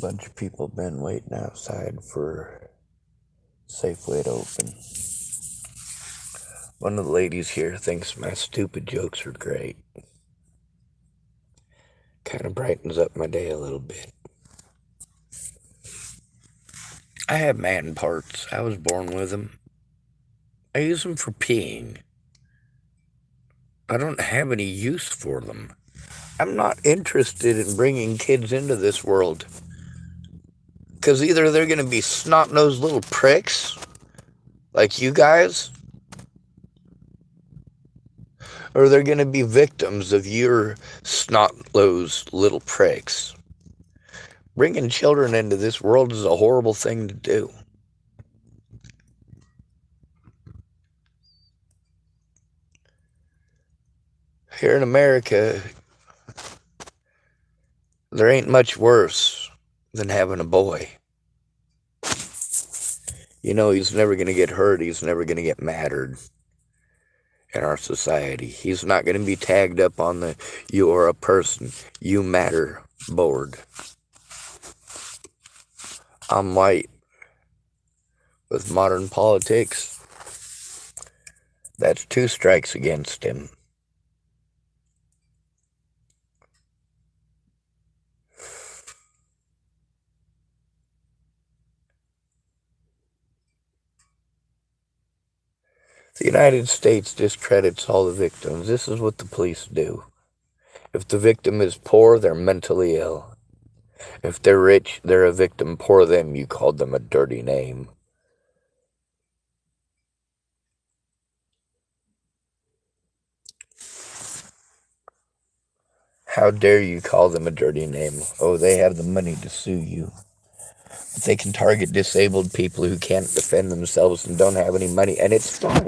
bunch of people been waiting outside for Safeway to open. One of the ladies here thinks my stupid jokes are great. Kind of brightens up my day a little bit. I have man parts. I was born with them. I use them for peeing. I don't have any use for them. I'm not interested in bringing kids into this world. Because either they're going to be snot-nosed little pricks, like you guys, or they're going to be victims of your snot-nosed little pricks. Bringing children into this world is a horrible thing to do. Here in America, there ain't much worse than having a boy. You know, he's never going to get hurt. He's never going to get mattered in our society. He's not going to be tagged up on the "you are a person, you matter" board. I'm white. With modern politics, that's 2 strikes against him. The United States discredits all the victims. This is what the police do. If the victim is poor, they're mentally ill. If they're rich, they're a victim. Poor them, you called them a dirty name. How dare you call them a dirty name? Oh, they have the money to sue you. But they can target disabled people who can't defend themselves and don't have any money, and it's fine.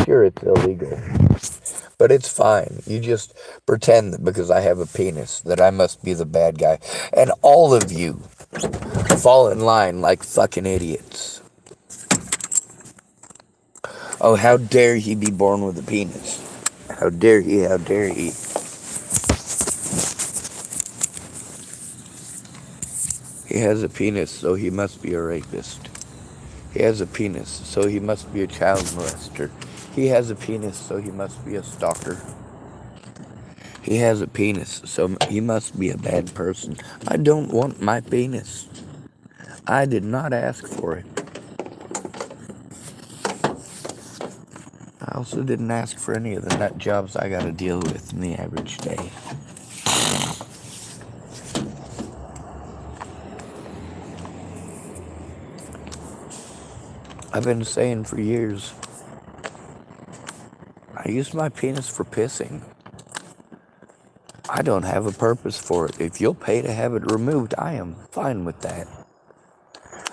Sure, it's illegal. But it's fine. You just pretend that because I have a penis that I must be the bad guy. And all of you fall in line like fucking idiots. Oh, how dare he be born with a penis? How dare he, how dare he? He has a penis, so he must be a rapist. He has a penis, so he must be a child molester. He has a penis, so he must be a stalker. He has a penis, so he must be a bad person. I don't want my penis. I did not ask for it. I also didn't ask for any of the nut jobs I gotta deal with in the average day. I've been saying for years, I use my penis for pissing. I don't have a purpose for it. If you'll pay to have it removed, I am fine with that.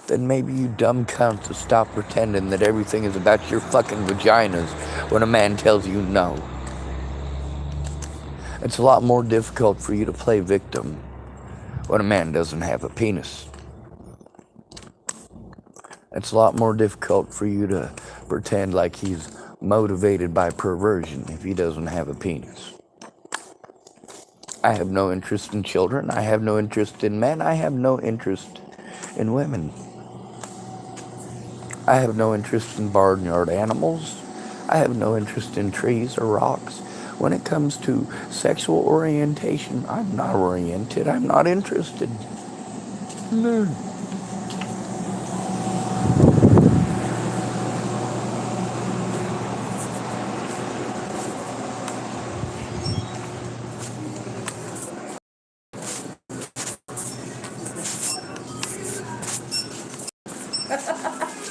Then maybe you dumb cunts will stop pretending that everything is about your fucking vaginas when a man tells you no. It's a lot more difficult for you to play victim when a man doesn't have a penis. It's a lot more difficult for you to pretend like he's motivated by perversion if he doesn't have a penis. I have no interest in children. I have no interest in men. I have no interest in women. I have no interest in barnyard animals. I have no interest in trees or rocks. When it comes to sexual orientation, I'm not oriented. I'm not interested. No.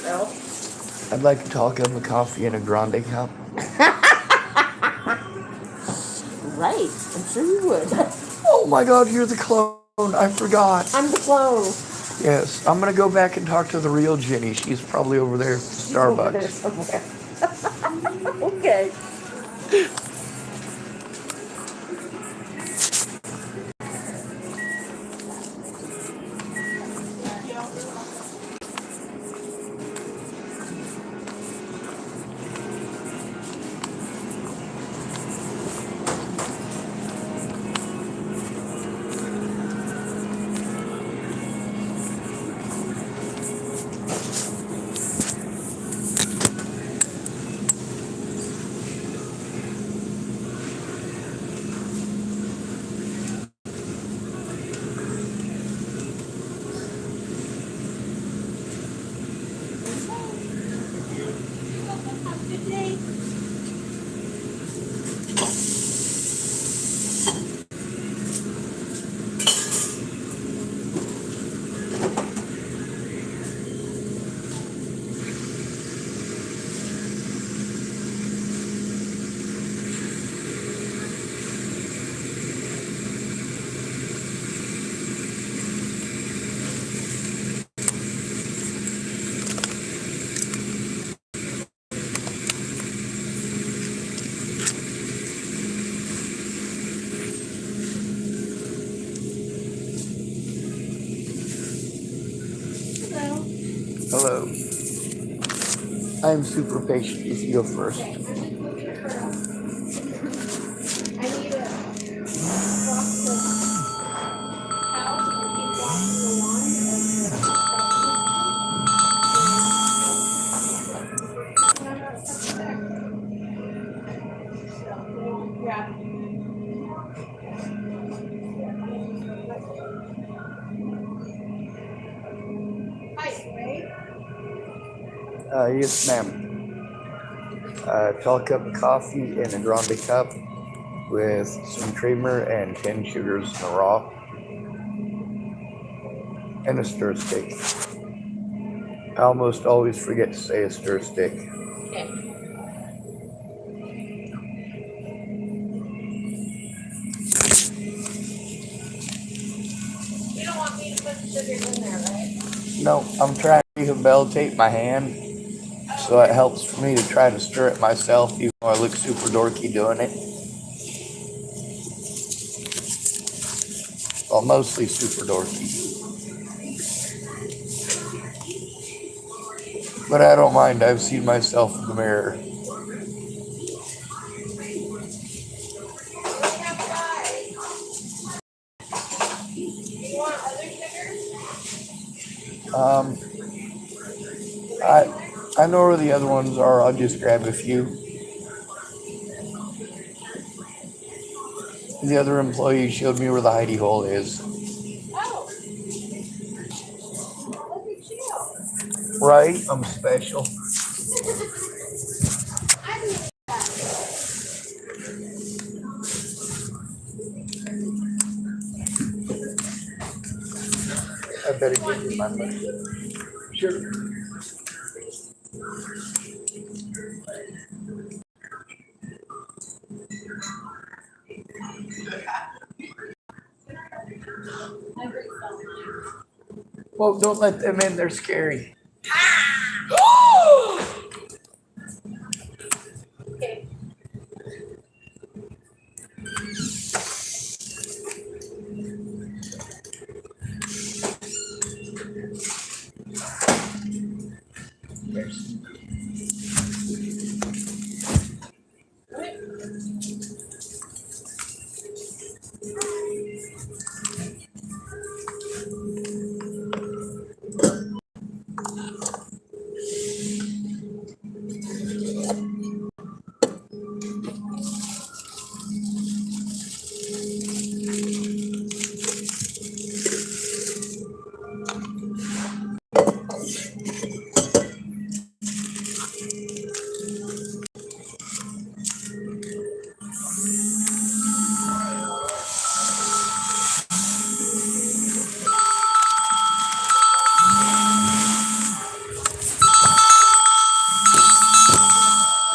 No. I'd like a tall cup of coffee and a grande cup. Right. I'm sure you would. Oh my god, you're the clone. I forgot. I'm the clone. Yes, I'm gonna go back and talk to the real Jenny. She's probably over there at Over there Starbucks. somewhere. Okay. Hello. I'm super patient. You can go first. I need to walk the house and keep walking the lawn. Yeah. Hi, Ray. Yes, ma'am. Tall cup of coffee in a grande cup with some creamer and 10 sugars in a raw and a stir stick. I almost always forget to say a stir stick. Okay. You don't want me to put sugar in there, right? No, I'm trying to rehabilitate my hand, so it helps for me to try to stir it myself, even though I look super dorky doing it. Well, mostly super dorky. But I don't mind. I've seen myself in the mirror. You want other sugar? Um, I know where the other ones are. I'll just grab a few. The other employee showed me where the hidey hole is. Oh. Look at you. Right? I'm special. I didn't I better give you my money. Sure. Well, don't let them in. They're scary. Okay.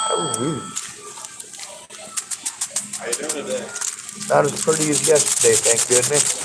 How rude. How you doing today? Not as pretty as yesterday, thank goodness.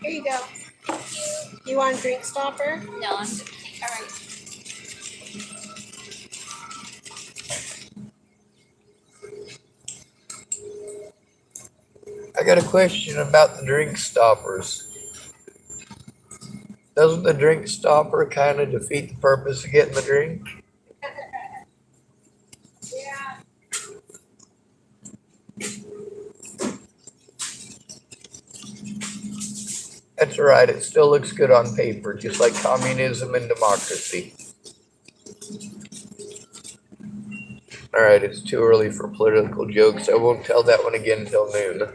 Here you go. You want a drink stopper? No, I'm good. All right. I got a question about the drink stoppers. Doesn't the drink stopper kind of defeat the purpose of getting the drink? Yeah. That's right, it still looks good on paper, just like communism and democracy. Alright, it's too early for political jokes. I won't tell that one again until noon.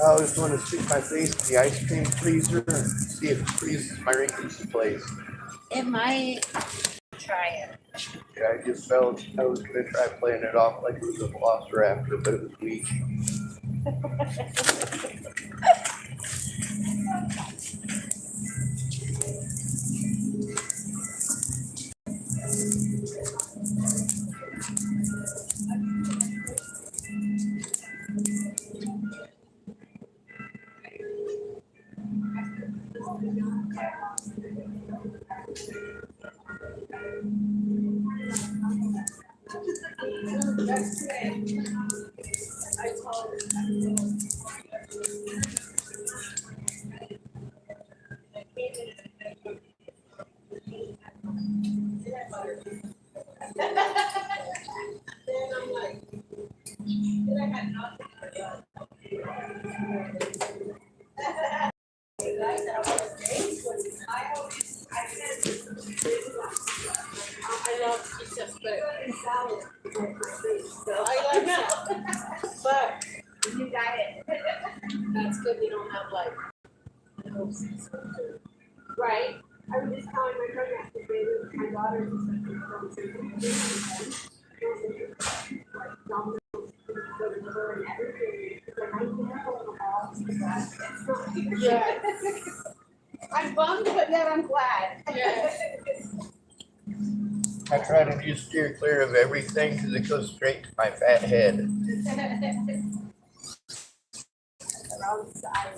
I just want to stick my face in the ice cream freezer and see if it freezes my wrinkles in place. It might. Try it. Yeah, I just felt I was going to try playing it off like it was a velociraptor, but it was weak. diet. That's good. We don't have like. Right. I was just telling my friend yesterday that my daughter is like Domino's liver and everything. She's like, I know. Yeah. I'm bummed, but yet I'm glad. Yes. I try to just steer clear of everything because it goes straight to my fat head. Around the side.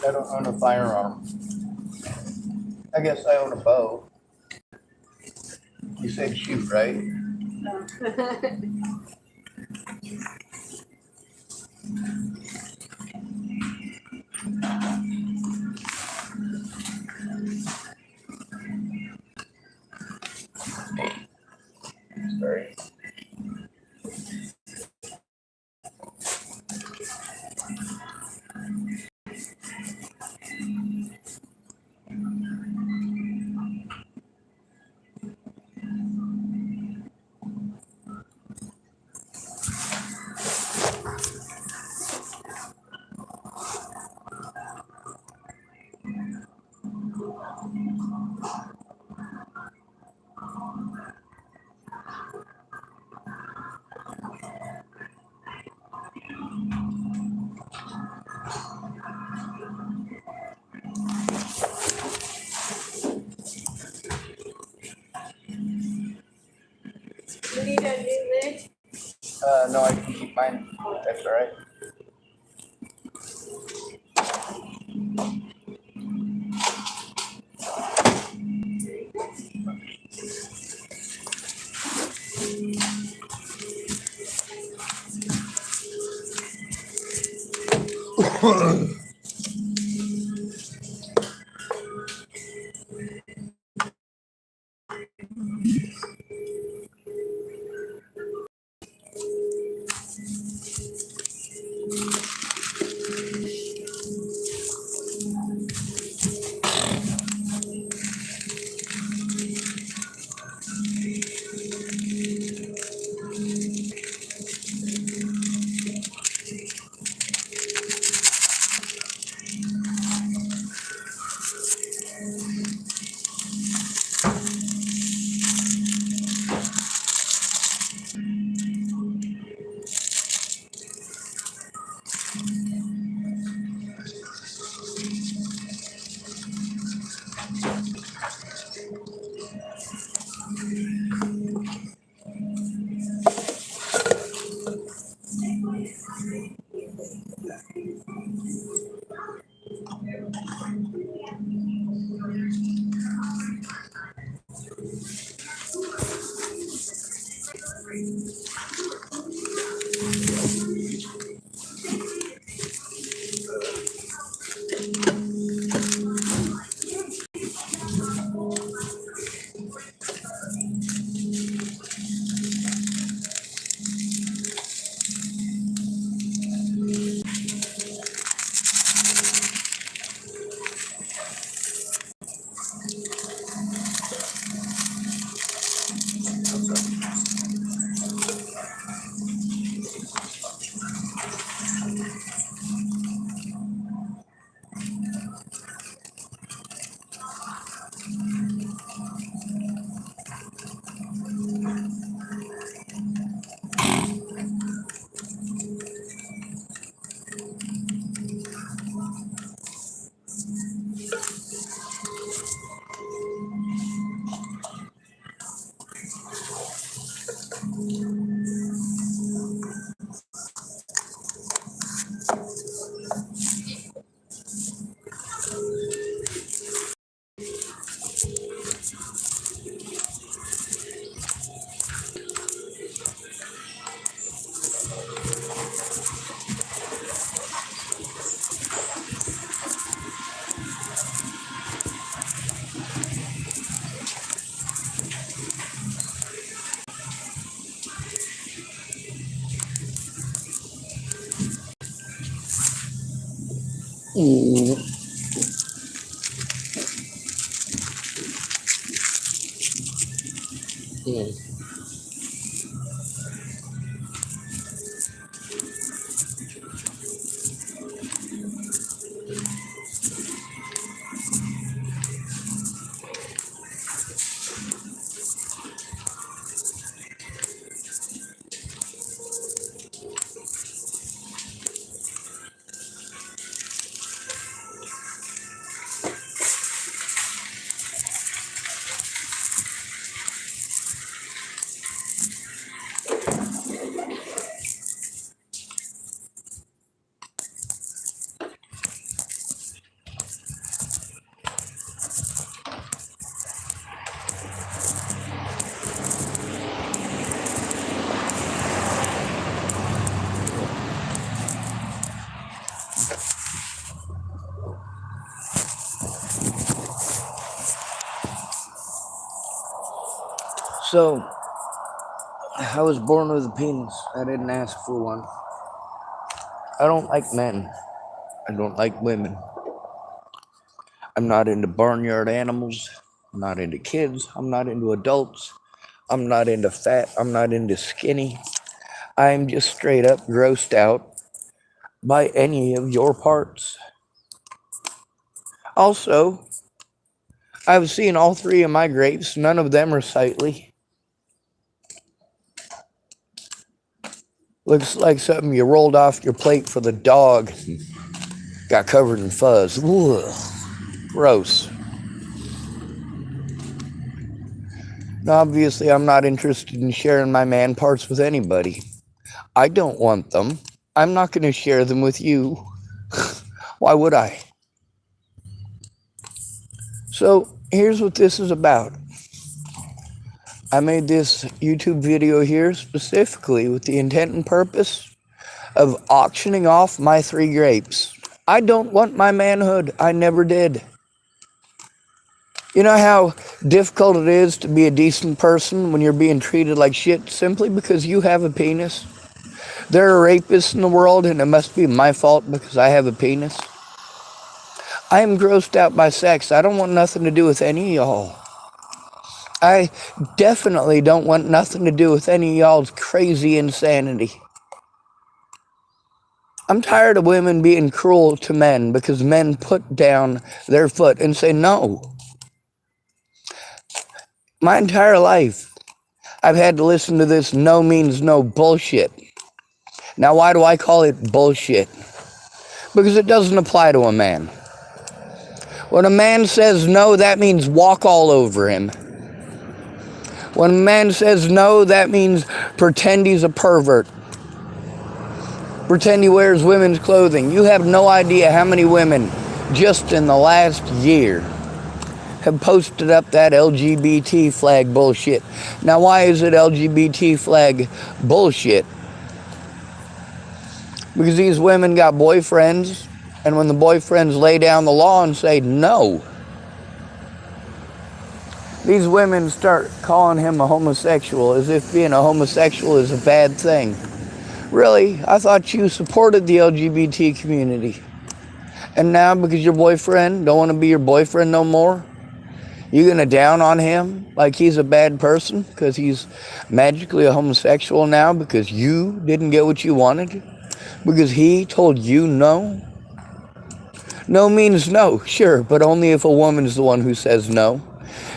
I don't own a firearm. I guess I own a bow. You said shoot, right? Sorry. You need a new lid? No, I can keep mine. That's all right. So, I was born with a penis. I didn't ask for one. I don't like men. I don't like women. I'm not into barnyard animals. I'm not into kids. I'm not into adults. I'm not into fat. I'm not into skinny. I'm just straight up grossed out by any of your parts. Also, I've seen all three of my grapes. None of them are sightly. Looks like something you rolled off your plate for the dog. Got covered in fuzz. Ugh, gross. Now, obviously, I'm not interested in sharing my man parts with anybody. I don't want them. I'm not going to share them with you. Why would I? So, here's what this is about. I made this YouTube video here specifically with the intent and purpose of auctioning off my 3 grapes. I don't want my manhood. I never did. You know how difficult it is to be a decent person when you're being treated like shit simply because you have a penis? There are rapists in the world and it must be my fault because I have a penis. I am grossed out by sex. I don't want nothing to do with any of y'all. I definitely don't want nothing to do with any of y'all's crazy insanity. I'm tired of women being cruel to men because men put down their foot and say no. My entire life, I've had to listen to this no means no bullshit. Now, why do I call it bullshit? Because it doesn't apply to a man. When a man says no, that means walk all over him. When a man says no, that means pretend he's a pervert. Pretend he wears women's clothing. You have no idea how many women just in the last year have posted up that LGBT flag bullshit. Now, why is it LGBT flag bullshit? Because these women got boyfriends, and when the boyfriends lay down the law and say no, these women start calling him a homosexual as if being a homosexual is a bad thing. Really? I thought you supported the LGBT community. And now because your boyfriend don't want to be your boyfriend no more, you're going to down on him like he's a bad person because he's magically a homosexual now because you didn't get what you wanted? Because he told you no? No means no, sure, but only if a woman's the one who says no.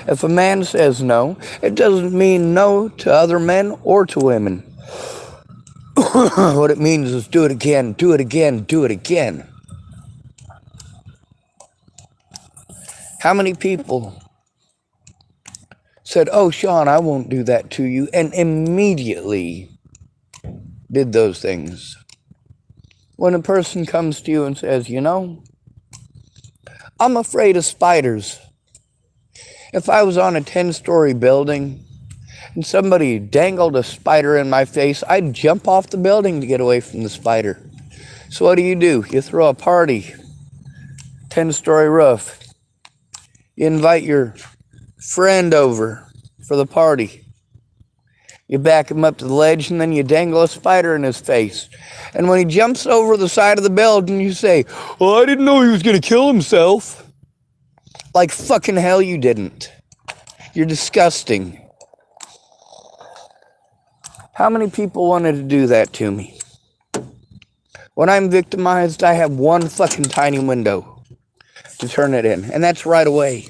If a man says no, it doesn't mean no to other men or to women. What it means is do it again, do it again, do it again. How many people said, oh, Sean, I won't do that to you, and immediately did those things? When a person comes to you and says, you know, I'm afraid of spiders. If I was on a 10-story building and somebody dangled a spider in my face, I'd jump off the building to get away from the spider. So what do? You throw a party, 10-story roof. You invite your friend over for the party. You back him up to the ledge and then you dangle a spider in his face. And when he jumps over the side of the building, you say, well, I didn't know he was going to kill himself. Like fucking hell you didn't. You're disgusting. How many people wanted to do that to me? When I'm victimized, I have one fucking tiny window to turn it in, and that's right away.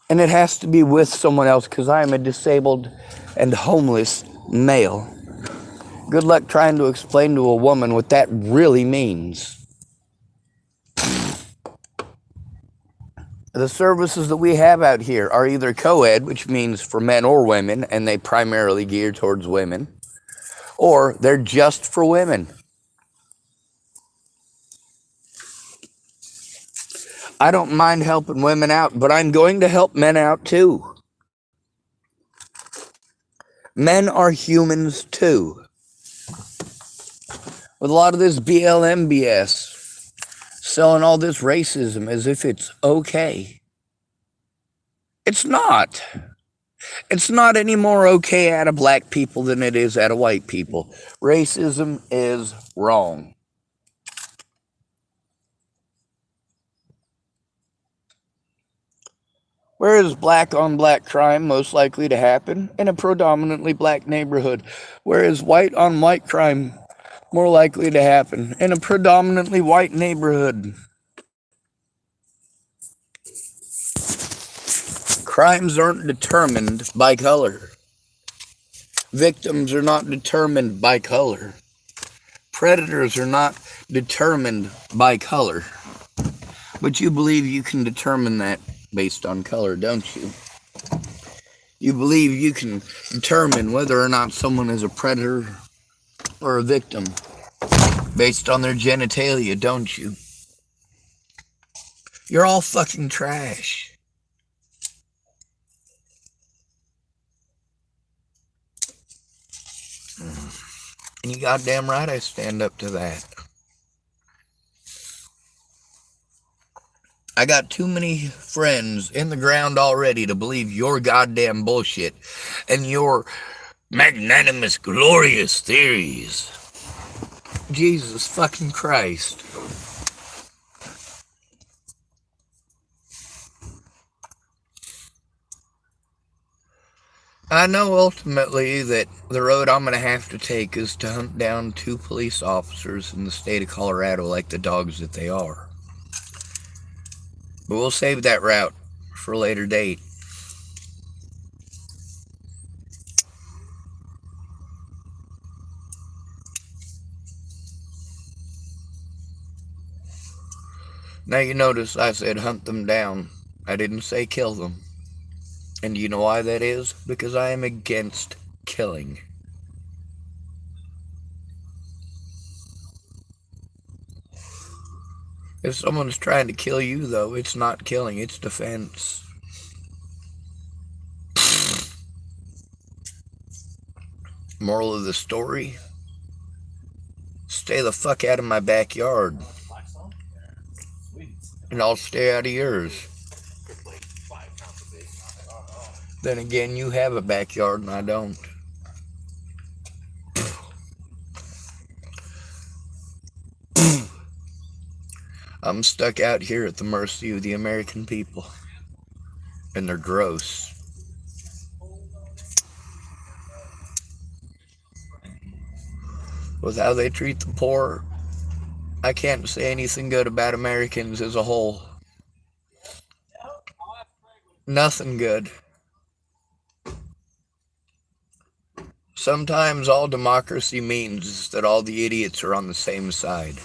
And it has to be with someone else because I am a disabled and homeless male. Good luck trying to explain to a woman what that really means. The services that we have out here are either co-ed, which means for men or women, and they primarily gear towards women, or they're just for women. I don't mind helping women out, but I'm going to help men out too. Men are humans too. With a lot of this BLM BS, selling all this racism as if it's okay. It's not. It's not any more okay out of black people than it is out of white people. Racism is wrong. Where is black on black crime most likely to happen? In a predominantly black neighborhood. Where is white on white crime more likely to happen? In a predominantly white neighborhood. Crimes aren't determined by color. Victims are not determined by color. Predators are not determined by color. But you believe you can determine that based on color, don't you? You believe you can determine whether or not someone is a predator or a victim based on their genitalia, don't you? You're all fucking trash. And you goddamn right I stand up to that. I got too many friends in the ground already to believe your goddamn bullshit and your magnanimous, glorious theories. Jesus fucking Christ. I know ultimately that the road I'm going to have to take is to hunt down 2 police officers in the state of Colorado like the dogs that they are. But we'll save that route for a later date. Now you notice I said hunt them down. I didn't say kill them. And you know why that is? Because I am against killing. If someone's trying to kill you, though, it's not killing, it's defense. Moral of the story? Stay the fuck out of my backyard. And I'll stay out of yours. Then again, you have a backyard and I don't. I'm stuck out here at the mercy of the American people. And they're gross. With how they treat the poor, I can't say anything good about Americans as a whole. Nothing good. Sometimes all democracy means is that all the idiots are on the same side.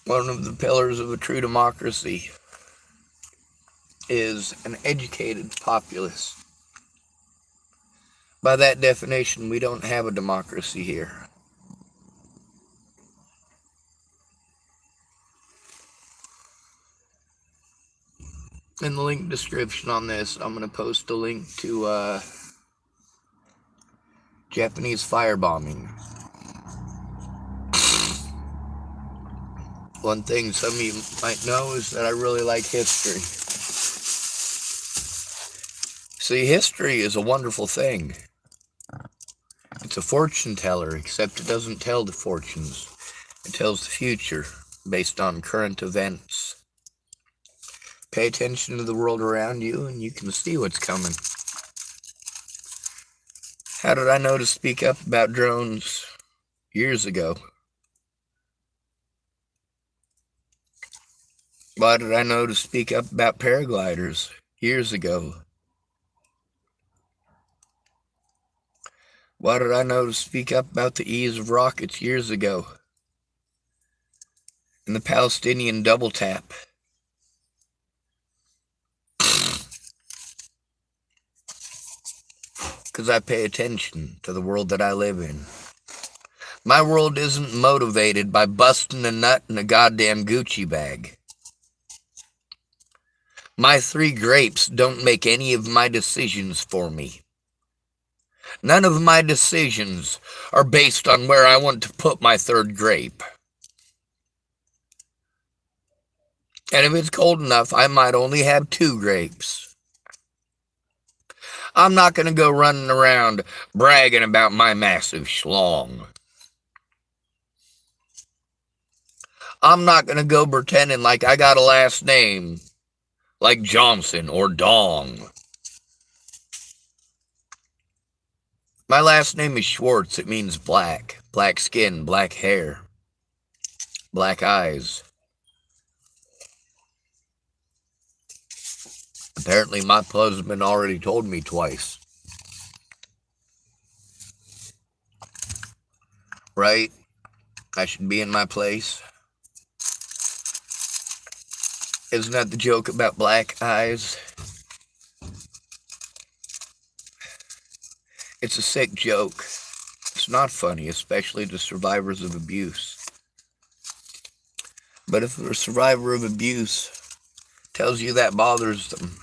One of the pillars of a true democracy is an educated populace. By that definition, we don't have a democracy here. In the link description on this, I'm going to post a link to Japanese firebombing. One thing some of you might know is that I really like history. See, history is a wonderful thing. It's a fortune teller, except it doesn't tell the fortunes. It tells the future based on current events. Pay attention to the world around you and you can see what's coming. How did I know to speak up about drones years ago? Why did I know to speak up about paragliders years ago? Why did I know to speak up about the ease of rockets years ago? And the Palestinian double tap? Because I pay attention to the world that I live in. My world isn't motivated by busting a nut in a goddamn Gucci bag. My 3 grapes don't make any of my decisions for me. None of my decisions are based on where I want to put my 3rd grape. And if it's cold enough, I might only have 2 grapes. I'm not going to go running around bragging about my massive schlong. I'm not going to go pretending like I got a last name like Johnson or Dong. My last name is Schwartz. It means black. Black skin, black hair, black eyes. Apparently my husband already told me twice. Right? I should be in my place. Isn't that the joke about black eyes? It's a sick joke. It's not funny, especially to survivors of abuse. But if a survivor of abuse tells you that bothers them,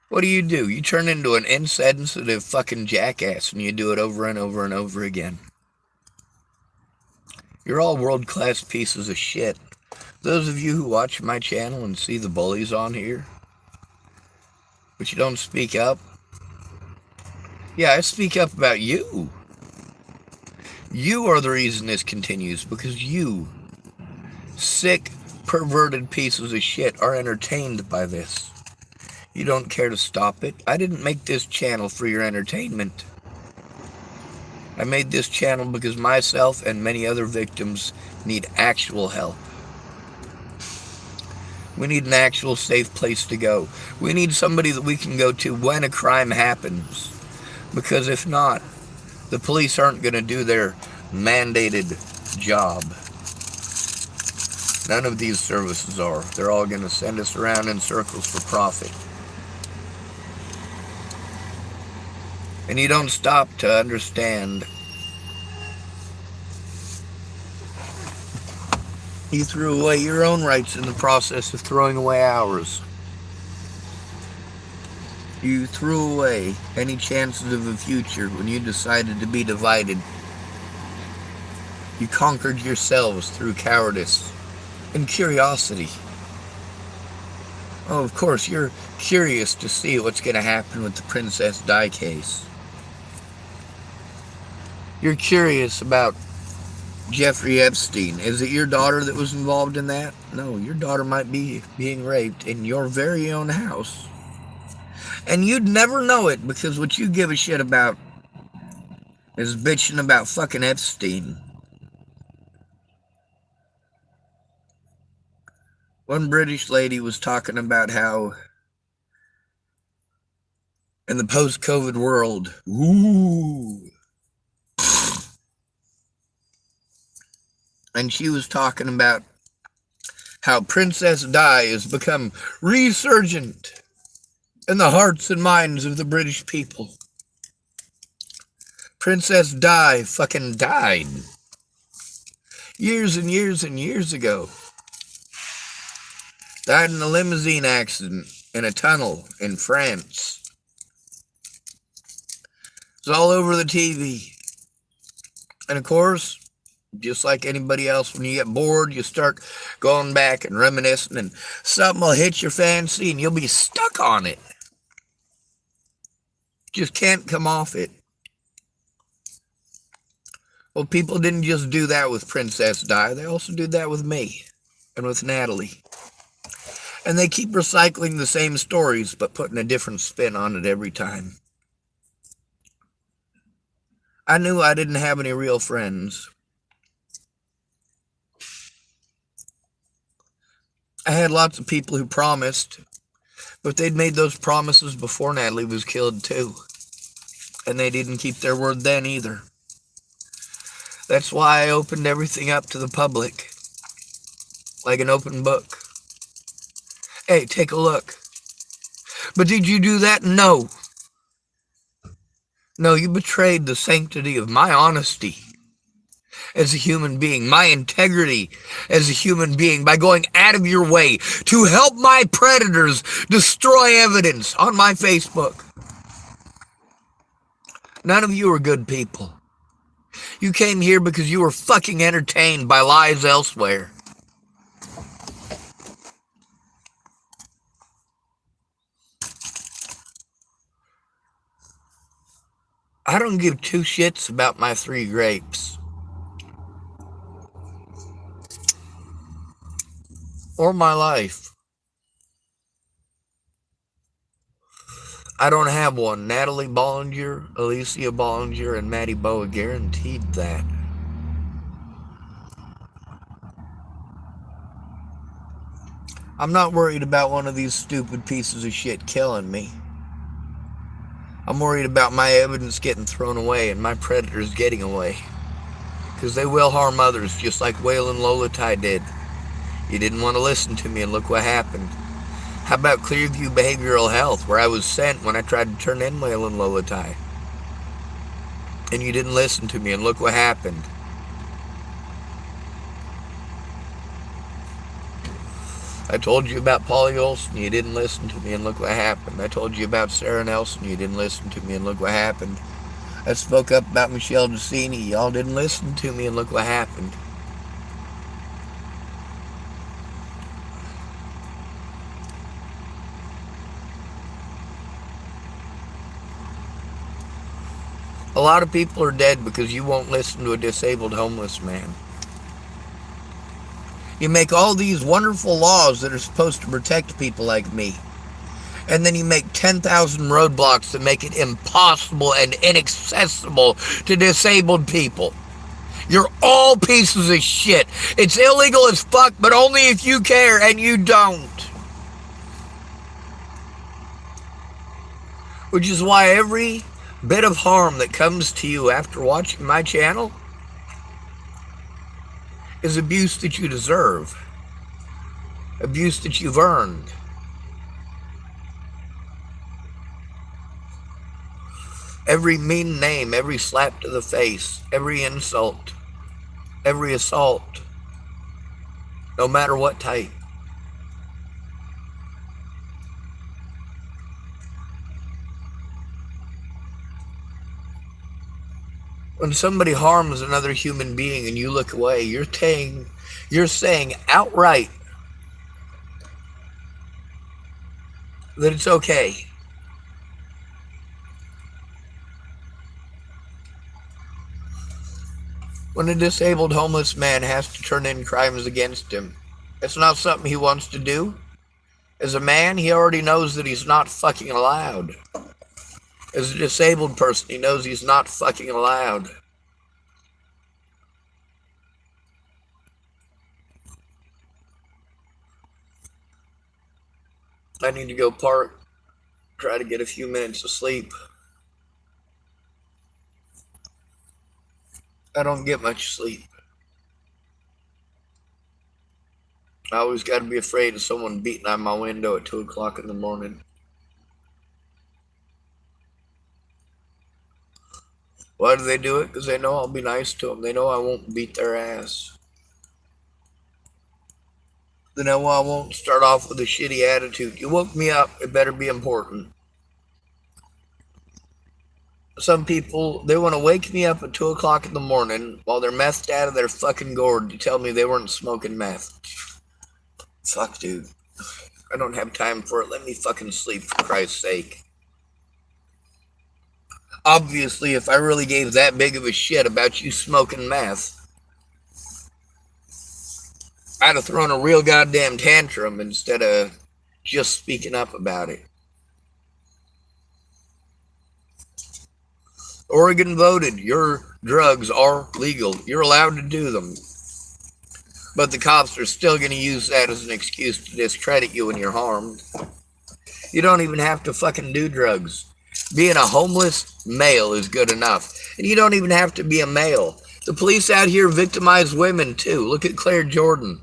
what do? You turn into an insensitive fucking jackass and you do it over and over and over again. You're all world-class pieces of shit. Those of you who watch my channel and see the bullies on here, but you don't speak up. Yeah, I speak up about you. You are the reason this continues, because you, sick, perverted pieces of shit, are entertained by this. You don't care to stop it. I didn't make this channel for your entertainment. I made this channel because myself and many other victims need actual help. We need an actual safe place to go. We need somebody that we can go to when a crime happens. Because if not, the police aren't going to do their mandated job. None of these services are. They're all going to send us around in circles for profit. And you don't stop to understand. You threw away your own rights in the process of throwing away ours. You threw away any chances of a future when you decided to be divided. You conquered yourselves through cowardice and curiosity. Oh, of course, you're curious to see what's going to happen with the Princess Di case. You're curious about Jeffrey Epstein. Is it your daughter that was involved in that? No, your daughter might be being raped in your very own house. And you'd never know it, because what you give a shit about is bitching about fucking Epstein. One British lady was talking about how in the post-COVID world, and she was talking about how Princess Di has become resurgent in the hearts and minds of the British people. Princess Di fucking died years and years and years ago. Died in a limousine accident in a tunnel in France. It's all over the TV. And of course, just like anybody else, when you get bored, you start going back and reminiscing, and something will hit your fancy and you'll be stuck on it. Just can't come off it. Well, people didn't just do that with Princess Di. They also did that with me and with Natalie. And they keep recycling the same stories, but putting a different spin on it every time. I knew I didn't have any real friends. I had lots of people who promised, but they'd made those promises before Natalie was killed too. And they didn't keep their word then either. That's why I opened everything up to the public. Like an open book. Hey, take a look. But did you do that? No. No, you betrayed the sanctity of my honesty as a human being, my integrity as a human being, by going out of your way to help my predators destroy evidence on my Facebook. None of you are good people. You came here because you were fucking entertained by lies elsewhere. I don't give two shits about my 3 grapes. Or my life. I don't have one. Natalie Bollinger, Alicia Bollinger, and Maddie Boa guaranteed that. I'm not worried about one of these stupid pieces of shit killing me. I'm worried about my evidence getting thrown away and my predators getting away. Because they will harm others, just like Waylon Lolatai did. You didn't want to listen to me, and look what happened. How about Clearview Behavioral Health, where I was sent when I tried to turn in Waylon Lolatai? And you didn't listen to me, and look what happened. I told you about Polly Olson, you didn't listen to me, and look what happened. I told you about Sarah Nelson, you didn't listen to me, and look what happened. I spoke up about Michelle Decini, y'all didn't listen to me, and look what happened. A lot of people are dead because you won't listen to a disabled homeless man. You make all these wonderful laws that are supposed to protect people like me. And then you make 10,000 roadblocks that make it impossible and inaccessible to disabled people. You're all pieces of shit. It's illegal as fuck, but only if you care, and you don't. Which is why every bit of harm that comes to you after watching my channel is abuse that you deserve. Abuse that you've earned. Every mean name, every slap to the face, every insult, every assault, no matter what type. When somebody harms another human being and you look away, you're saying outright that it's okay. When a disabled homeless man has to turn in crimes against him, it's not something he wants to do. As a man, he already knows that he's not fucking allowed. As a disabled person, he knows he's not fucking allowed. I need to go park, try to get a few minutes of sleep. I don't get much sleep. I always got to be afraid of someone beating on my window at 2 o'clock in the morning. Why do they do it? Because they know I'll be nice to them. They know I won't beat their ass. They know I won't start off with a shitty attitude. You woke me up, it better be important. Some people, they want to wake me up at 2 o'clock in the morning while they're methed out of their fucking gourd to tell me they weren't smoking meth. Fuck, dude. I don't have time for it. Let me fucking sleep, for Christ's sake. Obviously, if I really gave that big of a shit about you smoking meth, I'd have thrown a real goddamn tantrum instead of just speaking up about it. Oregon voted your drugs are legal. You're allowed to do them. But the cops are still going to use that as an excuse to discredit you when you're harmed. You don't even have to fucking do drugs. Being a homeless male is good enough. And you don't even have to be a male. The police out here victimize women too. Look at Claire Jordan.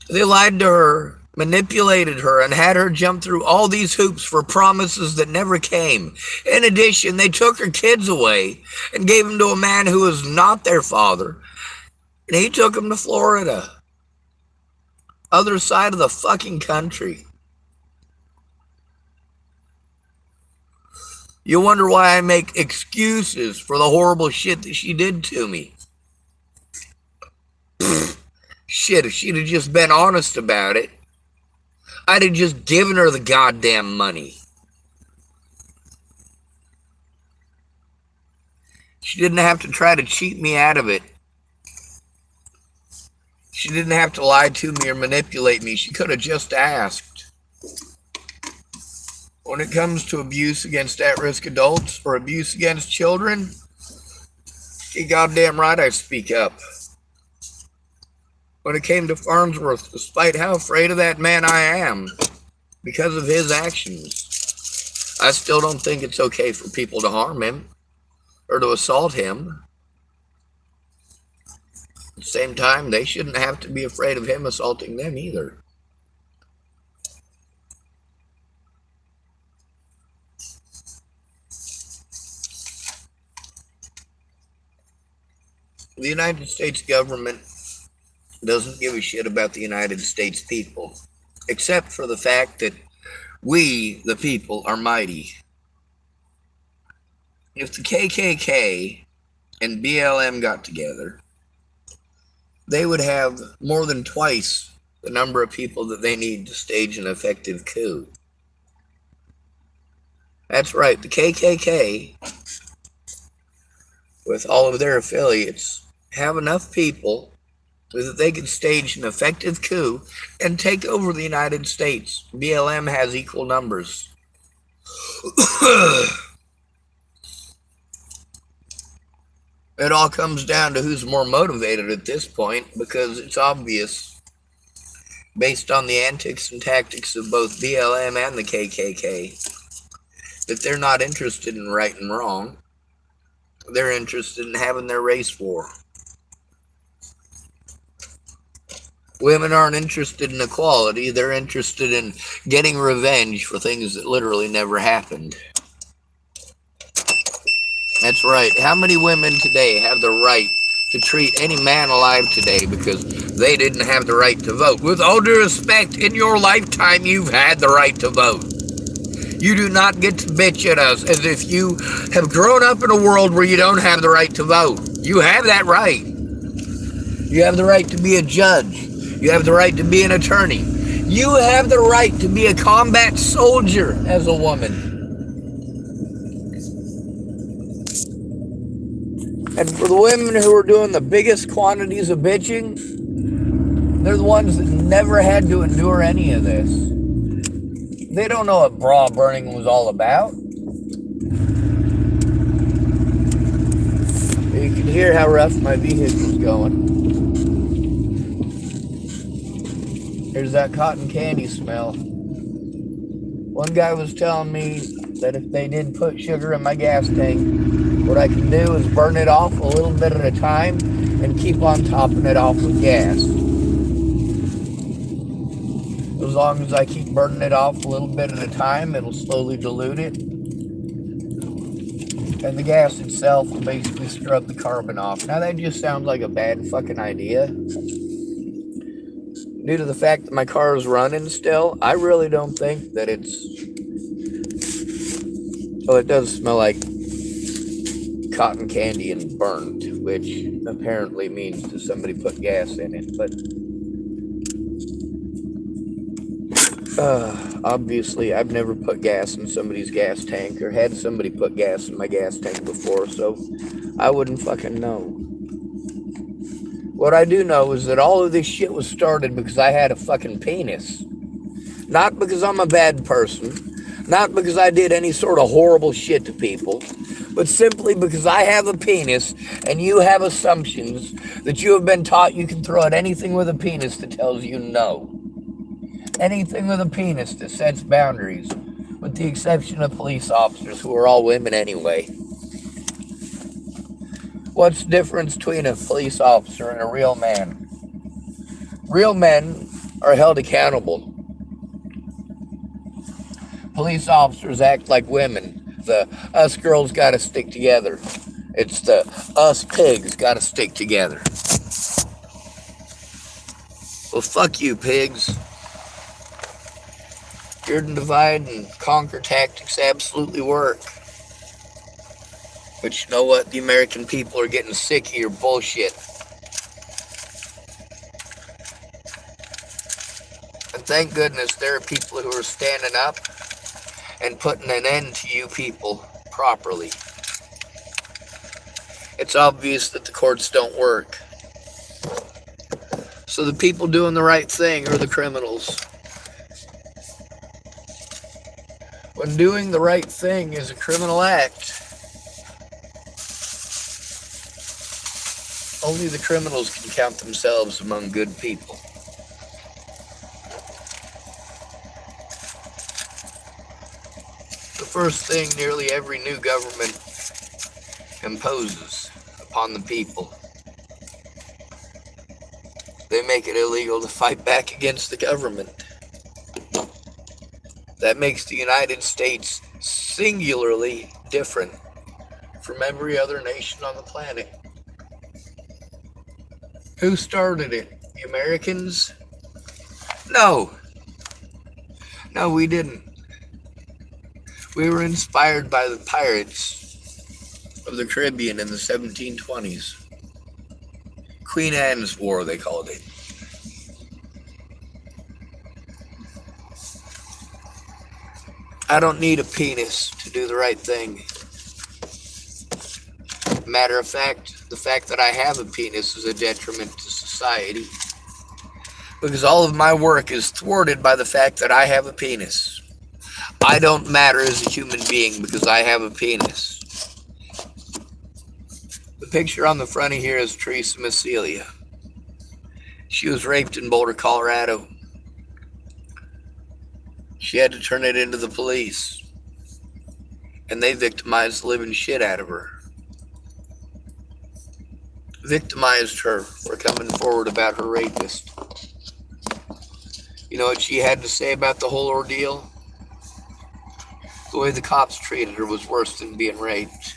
They lied to her, manipulated her, and had her jump through all these hoops for promises that never came. In addition, they took her kids away and gave them to a man who was not their father. And he took them to Florida. Other side of the fucking country. You wonder why I make excuses for the horrible shit that she did to me. Shit, if she'd have just been honest about it, I'd have just given her the goddamn money. She didn't have to try to cheat me out of it. She didn't have to lie to me or manipulate me. She could have just asked. When it comes to abuse against at-risk adults or abuse against children, you're goddamn right I speak up. When it came to Farnsworth, despite how afraid of that man I am because of his actions, I still don't think it's okay for people to harm him or to assault him. At the same time, they shouldn't have to be afraid of him assaulting them either. The United States government doesn't give a shit about the United States people, except for the fact that we, the people, are mighty. If the KKK and BLM got together, they would have more than twice the number of people that they need to stage an effective coup. That's right, the KKK, with all of their affiliates, have enough people so that they can stage an effective coup and take over the United States. BLM has equal numbers. It all comes down to who's more motivated at this point, because it's obvious, based on the antics and tactics of both BLM and the KKK, that they're not interested in right and wrong. They're interested in having their race war. Women aren't interested in equality. They're interested in getting revenge for things that literally never happened. That's right. How many women today have the right to treat any man alive today because they didn't have the right to vote? With all due respect, in your lifetime, you've had the right to vote. You do not get to bitch at us as if you have grown up in a world where you don't have the right to vote. You have that right. You have the right to be a judge. You have the right to be an attorney. You have the right to be a combat soldier as a woman. And for the women who are doing the biggest quantities of bitching, they're the ones that never had to endure any of this. They don't know what bra burning was all about. You can hear how rough my vehicle's going. There's that cotton candy smell. One guy was telling me that if they did put sugar in my gas tank, what I can do is burn it off a little bit at a time and keep on topping it off with gas. As long as I keep burning it off a little bit at a time, it'll slowly dilute it. And the gas itself will basically scrub the carbon off. Now that just sounds like a bad fucking idea. Due to the fact that my car is running still, I really don't think that it's... Well, it does smell like cotton candy and burnt, which apparently means that somebody put gas in it, but... obviously, I've never put gas in somebody's gas tank or had somebody put gas in my gas tank before, so I wouldn't fucking know. What I do know is that all of this shit was started because I had a fucking penis. Not because I'm a bad person, not because I did any sort of horrible shit to people, but simply because I have a penis and you have assumptions that you have been taught you can throw at anything with a penis that tells you no. Anything with a penis that sets boundaries, with the exception of police officers who are all women anyway. What's the difference between a police officer and a real man? Real men are held accountable. Police officers act like women. The us girls gotta stick together. It's the us pigs gotta stick together. Well, fuck you, pigs. Your divide and conquer tactics absolutely work. But you know what? The American people are getting sick of your bullshit. And thank goodness there are people who are standing up and putting an end to you people properly. It's obvious that the courts don't work. So the people doing the right thing are the criminals. When doing the right thing is a criminal act, only the criminals can count themselves among good people. The first thing nearly every new government imposes upon the people, they make it illegal to fight back against the government. That makes the United States singularly different from every other nation on the planet. Who started it? The Americans? No. No, we didn't. We were inspired by the pirates of the Caribbean in the 1720s. Queen Anne's War, they called it. I don't need a penis to do the right thing. Matter of fact, the fact that I have a penis is a detriment to society. Because all of my work is thwarted by the fact that I have a penis. I don't matter as a human being because I have a penis. The picture on the front of here is Teresa Macelia. She was raped in Boulder, Colorado. She had to turn it into the police. And they victimized the living shit out of her. Victimized her for coming forward about her rapist. You know what she had to say about the whole ordeal? The way the cops treated her was worse than being raped.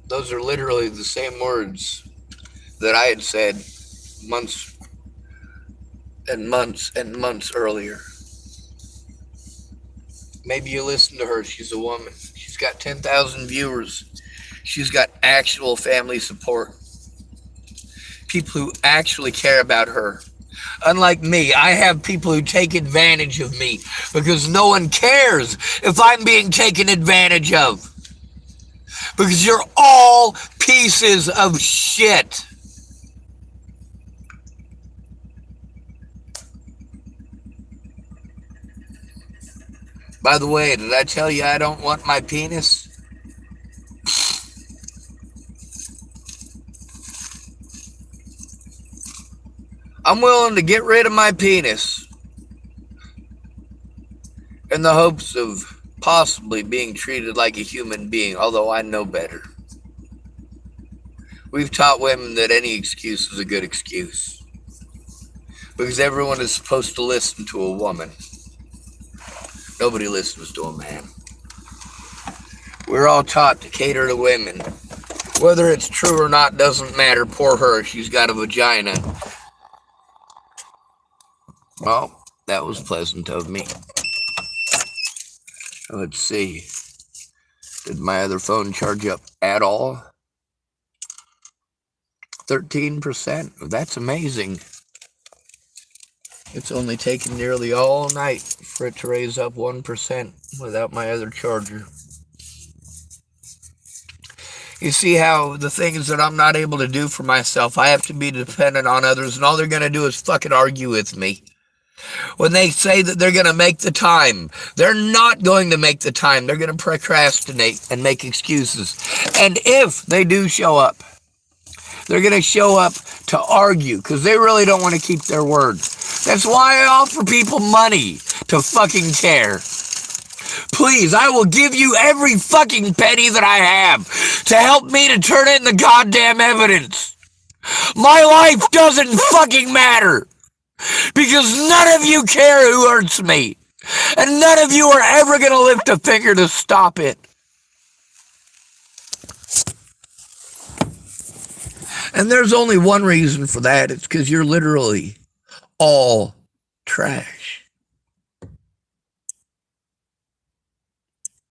Those are literally the same words that I had said months and months and months earlier. Maybe you listen to her. She's a woman. She's got 10,000 viewers. She's got actual family support. People who actually care about her. Unlike me, I have people who take advantage of me because no one cares if I'm being taken advantage of. Because you're all pieces of shit. By the way, did I tell you I don't want my penis? I'm willing to get rid of my penis in the hopes of possibly being treated like a human being, although I know better. We've taught women that any excuse is a good excuse because everyone is supposed to listen to a woman. Nobody listens to a man. We're all taught to cater to women. Whether it's true or not doesn't matter. Poor her, she's got a vagina. Well, that was pleasant of me. Let's see. Did my other phone charge up at all? 13%. That's amazing. It's only taken nearly all night for it to raise up 1% without my other charger. You see how the things that I'm not able to do for myself, I have to be dependent on others, and all they're going to do is fucking argue with me. When they say that they're going to make the time, they're not going to make the time. They're going to procrastinate and make excuses. And if they do show up, they're going to show up to argue because they really don't want to keep their word. That's why I offer people money to fucking care. Please, I will give you every fucking penny that I have to help me to turn in the goddamn evidence. My life doesn't fucking matter because none of you care who hurts me. And none of you are ever going to lift a finger to stop it. And there's only one reason for that. It's because you're literally all trash.